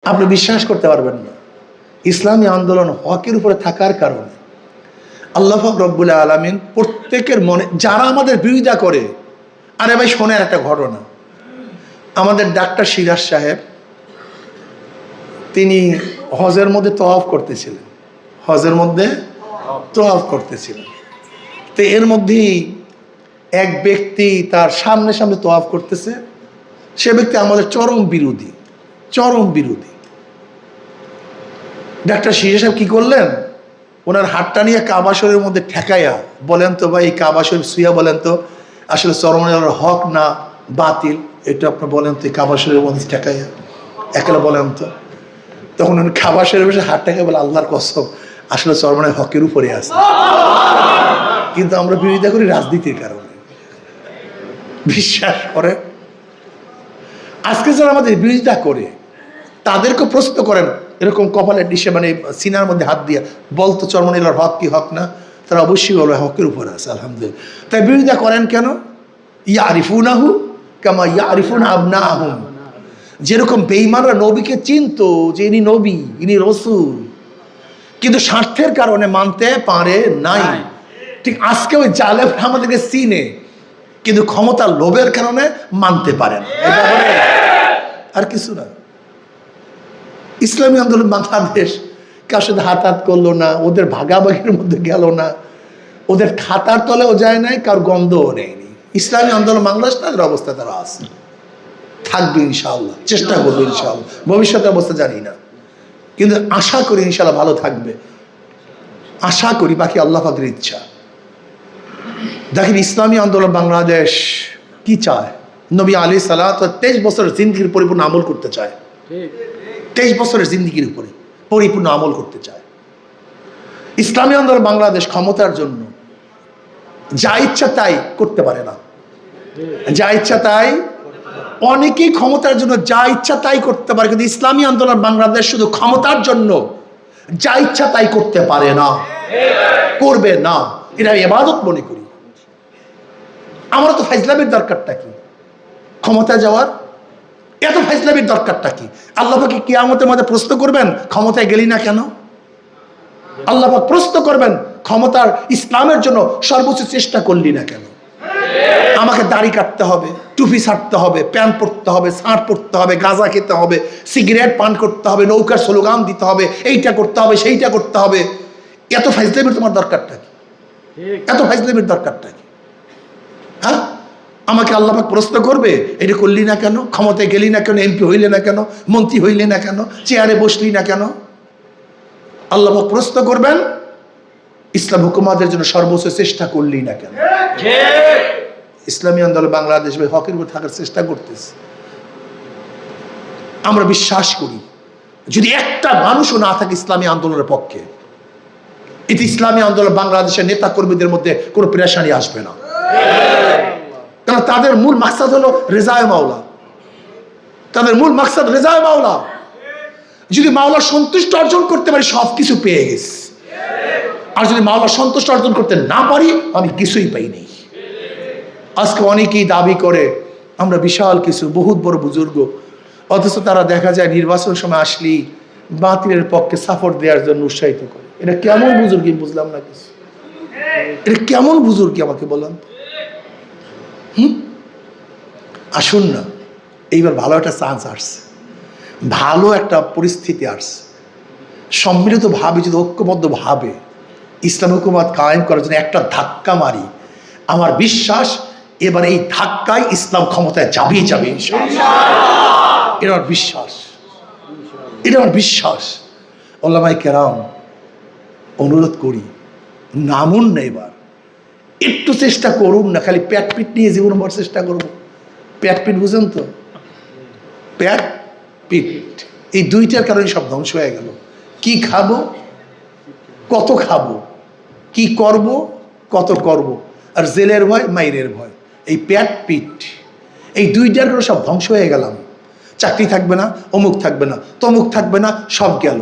আপনি বিশ্বাস করতে পারবেন না, ইসলামী আন্দোলন হকের উপরে থাকার কারণে আল্লাহ পাক রব্বুল আলামিন প্রত্যেকের মনে, যারা আমাদের বিরোধিতা করে, আরে ভাই শোনেন একটা ঘটনা। আমাদের ডাক্তার সিরাজ সাহেব, তিনি হজের মধ্যে তওয়াফ করতেছিলেন, হজের মধ্যে তওয়াফ করতেছিলেন। তো এর মধ্যেই এক ব্যক্তি তার সামনে সামনে তওয়াফ করতেছে, সে ব্যক্তি আমাদের চরম বিরোধী, চরম বিরোধী। ডাক্তার সিরাজ সাহেব কি করলেন, ওনার হাতটা নিয়ে কাবা শরীফের মধ্যে ঠেকাইয়া বলেন তো ভাই, কাবা শরীফ শুইয়া বলেন তো আসলে চরমনের হক না বাতিল, এটা আপনি বলেন তো কাবা শরীফের মধ্যে ঠেকাইয়া একেলা বলেন তো। তখন উনি কাবা শরীফের হাত ঠেকাই বলে আল্লাহর কসম আসলে চরমনের হকের উপরে আছে, কিন্তু আমরা বিরোধিতা করি রাজনীতির কারণে। বিশ্বাস করে আজকে যারা আমাদের বিরোধিতা করে তাদেরকে প্রশ্ন করেন এরকম কপালের ডিশে মানে সিনার মধ্যে হাত দিয়ে বলতো চরমনিলার হক কি হক না, তারা অবশ্যই বলবে হকের উপরে আছে আলহামদুলিল্লাহ। তাই বিরোধিতা করেন কেন? ইয়ারিফুনাহু কামা ইয়ারিফুনা আবনাহুম। যেরকম বেঈমানরা নবীকে চিনতো যে ইনি নবী, ইনি রসুল, কিন্তু স্বার্থের কারণে মানতে পারে নাই, ঠিক আজকে ওই জালেমরা আমাদেরকে চিনে কিন্তু ক্ষমতার লোভের কারণে মানতে পারে না, এটা বলে আর কিছু না। ইসলামী আন্দোলন বাংলাদেশ কার সাথে হাত করলো না, ওদের ভাগাভাগির মধ্যে গেল না, ওদের খাতার তলেও যায় নাই, কার গন্ধও নেয়নি। ইসলামী আন্দোলন বাংলাদেশ তাদের অবস্থা তারা আছে, থাকবে ইনশাআল্লাহ, চেষ্টা করবে ইনশাআল্লাহ, ভবিষ্যতের অবস্থা জানি না কিন্তু আশা করি ইনশাআল্লাহ ভালো থাকবে, আশা করি, বাকি আল্লাহ পাকের ইচ্ছা। দেখেন ইসলামী আন্দোলন বাংলাদেশ কি চায়, নবী আলাইহিস সালাত 23 বছরের জিন্দেগির পরিপূর্ণ আমল করতে চায়, 23 বছরের জিন্দেগির উপরে পরিপূর্ণ আমল করতে চায়। ইসলামী আন্দোলন বাংলাদেশ ক্ষমতার জন্য যা ইচ্ছা তাই করতে পারে না, যা ইচ্ছা তাই, অনেকেই ক্ষমতার জন্য যা ইচ্ছা তাই করতে পারে, কিন্তু ইসলামী আন্দোলন বাংলাদেশ শুধু ক্ষমতার জন্য যা ইচ্ছা তাই করতে পারে না, করবে না। এটা ইবাদত মনে করি। আমরা তো ফাইজলামের দরকারটা কি ক্ষমতায় যাওয়ার, এত ফাইজলামের দরকারটা কি? আল্লাহ পাক কিয়ামতের মধ্যে প্রশ্ন করবেন ক্ষমতায় গেলি না কেন? আল্লাহ পাক প্রশ্ন করবেন ক্ষমতার ইসলামের জন্য সর্বোচ্চ চেষ্টা করলি না কেন? আমাকে দাড়ি কাটতে হবে, টুপি ছাড়তে হবে, প্যান্ট পরতে হবে, শার্ট পরতে হবে, গাঁজা খেতে হবে, সিগারেট পান করতে হবে, নৌকার স্লোগান দিতে হবে, এইটা করতে হবে, সেইটা করতে হবে। এত ফাইজলামের তোমার দরকারটা কি? এত ফাইজলামের দরকারটা কি? হ্যাঁ, আমাকে আল্লাহ পাক প্রশ্ন করবে এটা করলি না কেন, ক্ষমতায় গেলি না কেন, এমপি হইলে না কেন, মন্ত্রী হইলে না কেন, চেয়ারে বসলি না কেন? আল্লাহ পাক প্রশ্ন করবেন ইসলাম হুকুমাতের জন্য সর্বোচ্চ চেষ্টা করলি না কেন? ইসলামী আন্দোলন বাংলাদেশ হকের উপর থাকার চেষ্টা করতেছে। আমরা বিশ্বাস করি যদি একটা মানুষও না থাকে ইসলামী আন্দোলনের পক্ষে, এতে ইসলামী আন্দোলন বাংলাদেশের নেতা কর্মীদের মধ্যে কোনো পেরেশানি আসবে না, কারণ তাদের মূল মাকসাদ হলো রেজায়ে মাওলা, তাদের মূল মাকসাদ রেজায়ে মাওলা। যদি মাওলা সন্তুষ্ট অর্জন করতে পারি সবকিছু পেয়ে গেছি, আর যদি মাওলা সন্তুষ্ট অর্জন করতে না পারি আমি কিছুই পাইনি। আজকে অনেকেই দাবি করে আমরা বিশাল কিছু, বহুত বড় বুজুর্গ, অথচ তারা দেখা যায় নির্বাচন সময় আসলেই বাতিলের পক্ষে সাপোর্ট দেওয়ার জন্য উৎসাহিত করে। এটা কেমন বুজুর্গি বুঝলাম না কিছু, এটা কেমন বুজুর্গি আমাকে বলেন। আসুন না, এইবার ভালো একটা চান্স আসছে, ভালো একটা পরিস্থিতি আসছে, সম্মিলিত ভাবে যদি ঐক্যবদ্ধ ভাবে ইসলাম হুকুমত কায়েম করার জন্য একটা ধাক্কা মারি, আমার বিশ্বাস এবার এই ধাক্কায় ইসলাম ক্ষমতায় যাবেই যাবে ইনশাআল্লাহ। এটা আমার বিশ্বাস, এটা আমার বিশ্বাস। ওলামায়ে কেরাম অনুরোধ করি নামুন না, এবার একটু চেষ্টা করুন না, খালি প্যাট পিট নিয়ে জীবন ভর চেষ্টা করবো। প্যাট পিট বুঝেন তো, প্যাট পিট, এই দুইটার কারণে সব ধ্বংস হয়ে গেল। কি খাবো, কত খাবো, কি করব, কত করব, আর জেলের ভয়, মাইরের ভয়, এই প্যাট পিট, এই দুইটার কারণে সব ধ্বংস হয়ে গেলাম। চাকরি থাকবে না, অমুক থাকবে না, তমুক থাকবে না, সব গেল।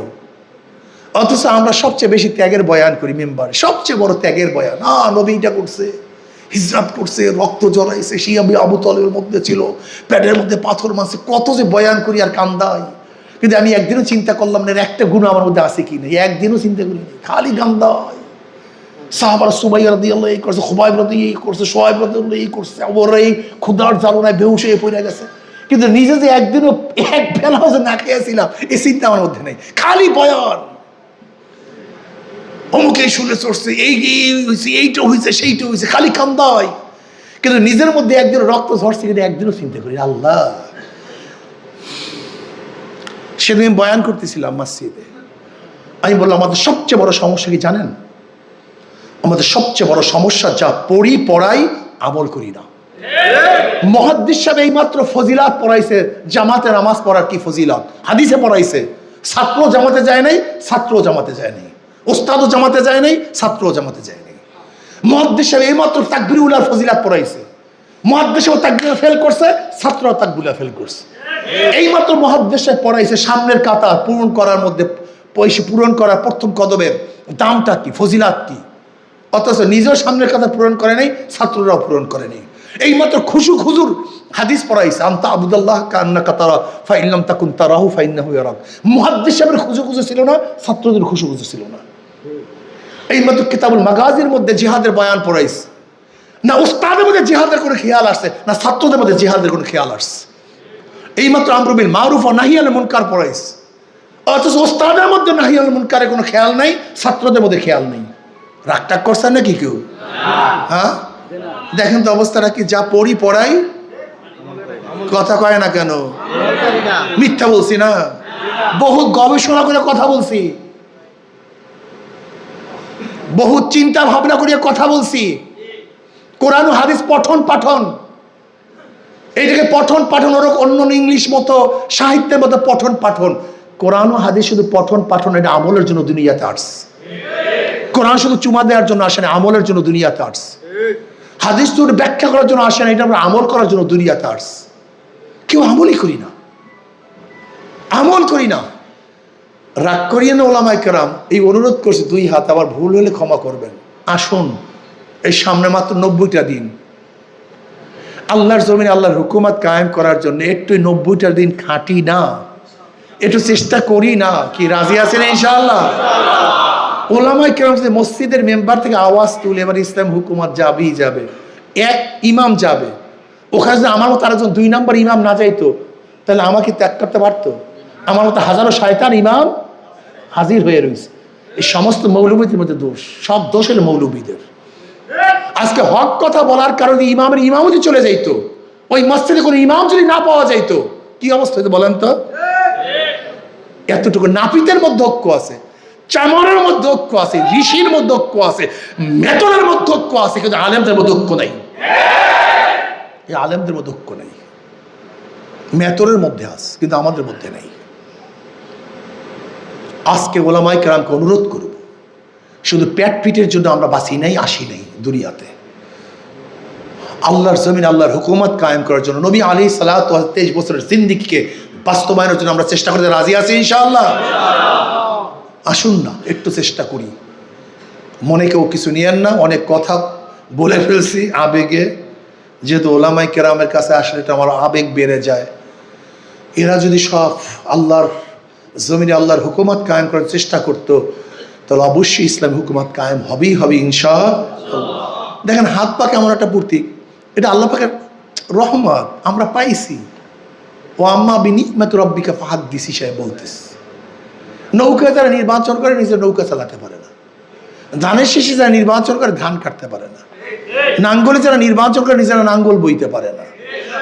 অথচ আমরা সবচেয়ে বেশি ত্যাগের বয়ান করি মেম্বারে, সবচেয়ে বড় ত্যাগের বয়ান। নবী এটা করছে, হিজরত করছে, রক্ত জড়াইছে, শিয়া আবু তলের মধ্যে ছিল, পেটের মধ্যে পাথর মারছে, কত যে বয়ান করি আর কান্দাই। কিন্তু আমি একদিনও চিন্তা করলাম না একটা গুণ আমার মধ্যে আছে কি না, একদিনও চিন্তা করি না, খালি গান্দা। সাহাবারা সুবাইয়া রাদিয়াল্লাহু এই করছে, খুবাইব রাদিয়াল্লাহু এই করছে, সোহাইব রাদিয়াল্লাহু এই করছে, ওরা এই ক্ষুধার জ্বালানায় বেহুশ হয়ে পড়ে গেছে। কিন্তু নিজে যে একদিনও এক বেলাও যে না খেয়েছিলাম এই চিন্তা আমার মধ্যে নেই, খালি বয়ান। অমুকে শুনে চড়ছে, এই হয়েছে, এইটা হয়েছে, সেইটা হয়েছে, খালি কান্দায়। কিন্তু নিজের মধ্যে একদিন রক্ত ঝরছে কিন্তু একদিনও চিন্তা করি আল্লাহ। সেদিন বয়ান করতেছিলাম মসজিদে, আমি বললাম আমাদের সবচেয়ে বড় সমস্যা কি জানেন? আমাদের সবচেয়ে বড় সমস্যা যা পড়ি পড়াই আমল করি না। মুহাদ্দিস সাহেব এই মাত্র ফজিলাত পড়াইছে, জামাতে নামাজ পড়ার কি ফজিলাত হাদিসে পড়াইছে। ছাত্র জামাতে যায় নাই, ছাত্র জামাতে যায় নাই, ওস্তাদও জামাতে যায় নাই, ছাত্রও জামাতে যায় নাই। মুহাদ্দিস সাহেব এই মাত্র তাকবীরুল্লাহর ফজিলাত পড়াইছে। মুহাদ্দিস সাহেব তাকবীর ফেল করছে, ছাত্ররা তাকবীরুল্লাহ ফেল করছে। এই মাত্র মুহাদ্দিস সাহেব পড়াইছে সামনের কাতার পূরণ করার মধ্যে পয়সা পূরণ করার প্রথম কদমের দামটা কি, ফজিলাত কি, অথচ নিজেও সামনের কাতার পূরণ করে নাই, ছাত্ররাও পূরণ করে নাই। এই মাত্র খুশুক হুজুর হাদিস পড়াইছে, আনতা আবুদাল্লাহ কান্নাকা তারা ফাইন লাম তাকুন তারাহু ফাইন্নাহু ইয়ারাক। মুহাদ্দিস সাহেবের খুশু ছিল না, ছাত্রদের খুশু ছিল না। এই মাত্র কিতাবুল মাগাজির মধ্যে জিহাদের বয়ান পড়াইছে, না উস্তাদের মধ্যে জিহাদের কোনো খেয়াল আসছে, না ছাত্রদের মধ্যে জিহাদের কোনো খেয়াল আসছে। এই মাত্র আমরু বিল মারুফ ওয়া নাহি আনিল মুনকার পড়াইছে, অথচ উস্তাদের মধ্যে নাহি আনিল মুনকারের কোনো খেয়াল নাই, ছাত্রদের মধ্যে খেয়াল নেই। রাগটাগ করছেন নাকি কেউ? হ্যাঁ, দেখেন তো অবস্থাটা কি। যা পড়ি পড়াই কথা কয় না কেন? মিথ্যা বলছি না? বহুত গবেষণা করে কথা বলছি, বহুত চিন্তা ভাবনা করে কথা বলছি। কোরআন ও হাদিস পঠন পাঠন, এইটাকে পঠন পাঠন, ওরকম অন্য ইংলিশ মতো সাহিত্যের মতো পঠন পাঠন। কোরআন ও হাদিস শুধু পঠন পাঠন, এটা আমলের জন্য দুনিয়াতে আসছে। কোরআন শুধু চুমা দেওয়ার জন্য আসে না, আমলের জন্য দুনিয়াতে আসছে। হাদিস শুধু ব্যাখ্যা করার জন্য আসে না, এটা আমরা আমল করার জন্য দুনিয়াতে আসছে। কেউ আমলই করি না, আমল করি না। রাগ করিয়ে না ওলামায়ে কেরাম এই অনুরোধ করছে, 2 হাত, আবার ভুল হলে ক্ষমা করবেন। আসুন, এই সামনে মাত্র 90টা দিন আল্লাহর জমিনে আল্লাহর হুকুমত কায়েম করার জন্য একটু 90টা দিন খাটি না, একটু চেষ্টা করি না? কি রাজি আছেন ইনশাআল্লাহ? ওলামায়ে কেরাম মসজিদের মেম্বার থেকে আওয়াজ তুলে এবার ইসলাম হুকুমত যাবেই যাবে, এক ইমাম যাবে। ওখানে যদি আমার মতো আরেকজন 2 নম্বর ইমাম না যাইতো, তাহলে আমাকে ত্যাগ করতে পারতো? আমার মতো হাজারো শয়তান ইমাম হাজির হয়ে রয়েছে। এই সমস্ত মৌলবীদের মধ্যে দোষ, সব দোষ হলো মৌলবীদের। আজকে হক কথা বলার কারণে ইমামের ইমামতি চলে যাইতো, ওই মসজিদে কোনো ইমাম যদি না পাওয়া যাইতো কি অবস্থা হতো বলেন তো? এতটুকু নাপিতের মধ্যে ঐক্য আছে, চামরের মধ্যে ঐক্য আছে, ঋষির মধ্যে ঐক্য আছে, মেতনের মধ্যে ঐক্য আছে, কিন্তু আলেমদের মধ্যে ঐক্য নাই। এই আলেমদের মধ্যে ঐক্য নেই, মেতরের মধ্যে আছে, কিন্তু আমাদের মধ্যে নেই। আজকে ওলামায়ে কেরামকে অনুরোধ করব, শুধু পেট পিটের জন্য আমরা বাঁচি নাই, আসি নাই দুনিয়াতে। আল্লাহর জমিন আল্লাহর হুকুমত কায়েম করার জন্য নবী আলাইহিস সালাতু ওয়াস 23 বছরের জিন্দেগিকে বাস্তবায়নের জন্য আমরা চেষ্টা করতে রাজি আছি ইনশাআল্লাহ। আসুন না একটু চেষ্টা করি। মনে কেউ কিছু নিয়েন না, অনেক কথা বলে ফেলছি আবেগে, যেহেতু ওলামায়ে কেরামের কাছে আসলে এটা আমার আবেগ বেড়ে যায়। এরা যদি সব আল্লাহর জমিনে আল্লাহর হুকুমত কায়েম করার চেষ্টা করতো, তাহলে অবশ্যই ইসলামী হুকুমত কায়েম হবেই হবে ইনশাআল্লাহ। দেখেন হাত পা কেমন একটা পূর্তি, এটা আল্লাহ পাকের রহমত আমরা পাইছি। ও আম্মা বিনিমাতি রাব্বিকা ফাহাদ্দিসি সাহেব বলতেছে, নৌকা যারা নির্বাচন করে নিজের নৌকা চালাতে পারে না, ধানের শেষে যারা নির্বাচন করে ধান কাটতে পারে না, নাঙ্গলে যারা নির্বাচন করে নিজেরা নাঙ্গল বইতে পারে না,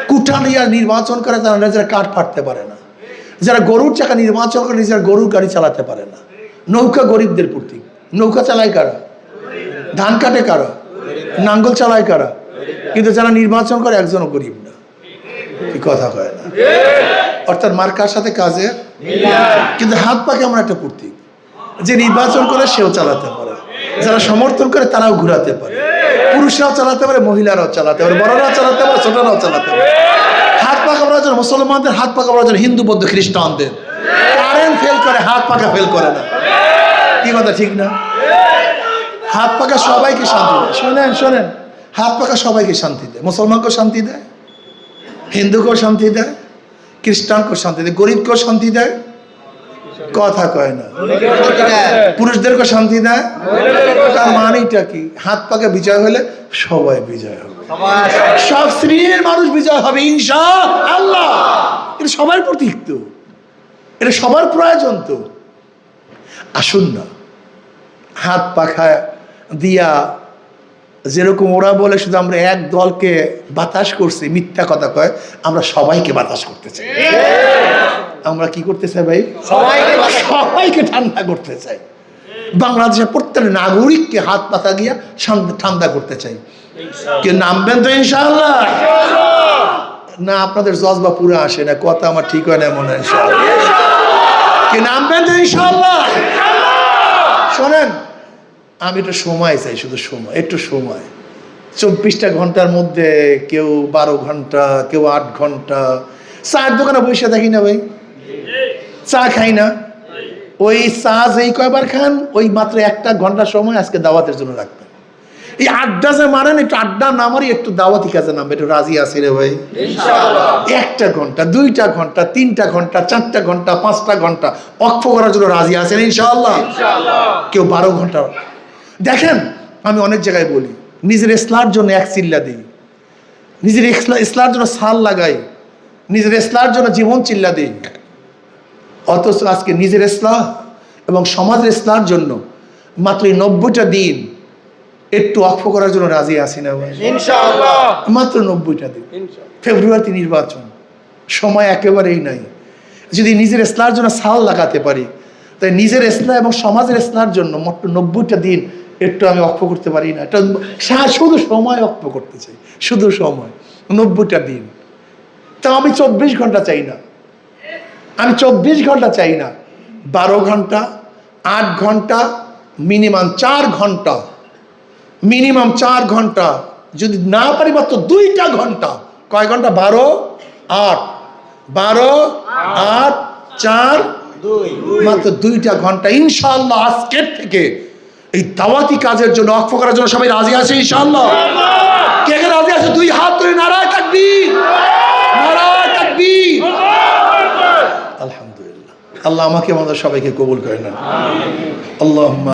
কুঠা নিয়ে নির্বাচন করে তারা নিজেরা কাঠ ফাটতে পারে না, যারা গরুর চাকা নির্বাচন করে নিজেরা গরুর গাড়ি চালাতে পারে না। নৌকা গরিবদের প্রতীক। নৌকা চালায় কারা? ধান কাটে কারা? নাঙ্গল চালায় কারা? কিন্তু যারা নির্বাচন করে একজনও গরিব না। কি কথা কয় না? অর্থাৎ মার্কার সাথে কাজে, কিন্তু হাত পা কেমন একটা প্রতীক, যে নির্বাচন করে সেও চালাতে পারে, যারা সমর্থন করে তারাও ঘুরাতে পারে, পুরুষরাও চালাতে পারে, মহিলারাও চালাতে পারে, বড়রাও চালাতে পারে, ছোটরাও চালাতে পারে। হাত পা কামড়ার জন্য মুসলমানদের, হাত পা কামড়ার জন্য হিন্দু বৌদ্ধ খ্রিস্টানদের। কারেন্ট ফেল করে, হাত পাকা ফেল করে না। কি কথা ঠিক না? হাত পাকা সবাইকে শান্তি দেয়। শোনেন শোনেন, হাত পাকা সবাইকে শান্তি দেয়। মুসলমানকেও শান্তি দেয়, হিন্দুকেও শান্তি দেয়, খ্রিস্টানকেও শান্তি দেয়, গরিবকেও শান্তি দেয়, কথা কয় না। পুরুষদেরকে শান্তি দেয়, তার মানেটা কি? হাত পাকে বিজয় হলে সবাই বিজয় হবে, সব শ্রেণীর মানুষ বিজয় হবে ইনশাআল্লাহ। এটা সবার প্রতীক তো, এটা সবার প্রয়োজন তো। আসুন না, হাত পাখা দিয়া যেরকম ওরা বলে শুধু আমরা এক দলকে বাতাস করছি, মিথ্যা কথা কয়, আমরা সবাইকে বাতাস করতে চাই। আমরা কি করতে চাই ভাই? সবাইকে ঠান্ডা করতে চাই। বাংলাদেশের প্রত্যেক নাগরিককে হাত পাতা গিয়া ঠান্ডা করতে চাই। কেউ নামবেন তো ইনশাআল্লাহ? না, আপনাদের জজবা পুরো আসে না, কথা আমার ঠিক হয় না মনে হয়। কে নামবেন তো ইনশাআল্লাহ? শোনেন, আমি একটু সময় চাই, শুধু সময়, একটু সময়। 24টা ঘন্টার মধ্যে কেউ 12 ঘন্টা, কেউ 8 ঘন্টা। চার দোকানে বসে থাকি না ভাই, চা খাই না? ওই চা যেই কয়বার খান, ওই মাত্র 1 ঘন্টা সময় আজকে দাওয়াতের জন্য রাখবেন। এই আড্ডা যে মারেন, একটু আড্ডা না মারি, একটু দাওয়াতি কাজে নামবে, একটু রাজি আছি রে ভাই? 1 ঘন্টা, 2 ঘন্টা, 3 ঘন্টা, 4 ঘন্টা, 5 ঘন্টা অক্ষ করার জন্য রাজি আছেন ইনশাআল্লাহ? কেউ 12 ঘন্টা। দেখেন, আমি অনেক জায়গায় বলি, নিজের ইসলার জন্য 1 চিল্লা দিই, নিজের ইসলার জন্য সাল লাগাই, নিজের ইসলার জন্য জীবন চিল্লা দিই। অথচ আজকে নিজের ইসলাম এবং সমাজের ইসলার জন্য মাত্র 90টা দিন একটু অক্ষ করার জন্য রাজি আছি না ভাই? ইনশাআল্লাহ। মাত্র 90টা দিন। ফেব্রুয়ারিতে নির্বাচন, সময় একেবারেই নাই। যদি নিজের ইসলার জন্য সাল লাগাতে পারি, তাই নিজের ইসলাম এবং সমাজের ইসলার জন্য মাত্র 90টা দিন একটু আমি অক্ষ করতে পারি না? এটা শুধু সময় অক্ষ করতে চাই, শুধু সময়, 90টা দিন। তা আমি 24 ঘন্টা চাই না, আমি 24 ঘন্টা চাই না, 12 ঘন্টা, 8 ঘন্টা, মিনিমাম 4 ঘন্টা, মিনিমাম 4 ঘন্টা। যদি না পারি মাত্র 2টা ঘন্টা। কয় ঘন্টা? 12, 8, 12, 8, 4, 2, মাত্র 2টা ঘন্টা। ইনশাআল্লাহ আজকের থেকে এই দাওয়াতি কাজের জন্য অক্ষ করার জন্য সবাই রাজি আছে ইনশাআল্লাহ? কে কে রাজি আছে? 2 হাত তুলে নারায়ে তাকবীর, নারায়ে তাকবীর। আলহামদুলিল্লাহ। আল্লাহ আমাকে আমাদের সবাইকে কবুল করে নেন। আল্লাহুম্মা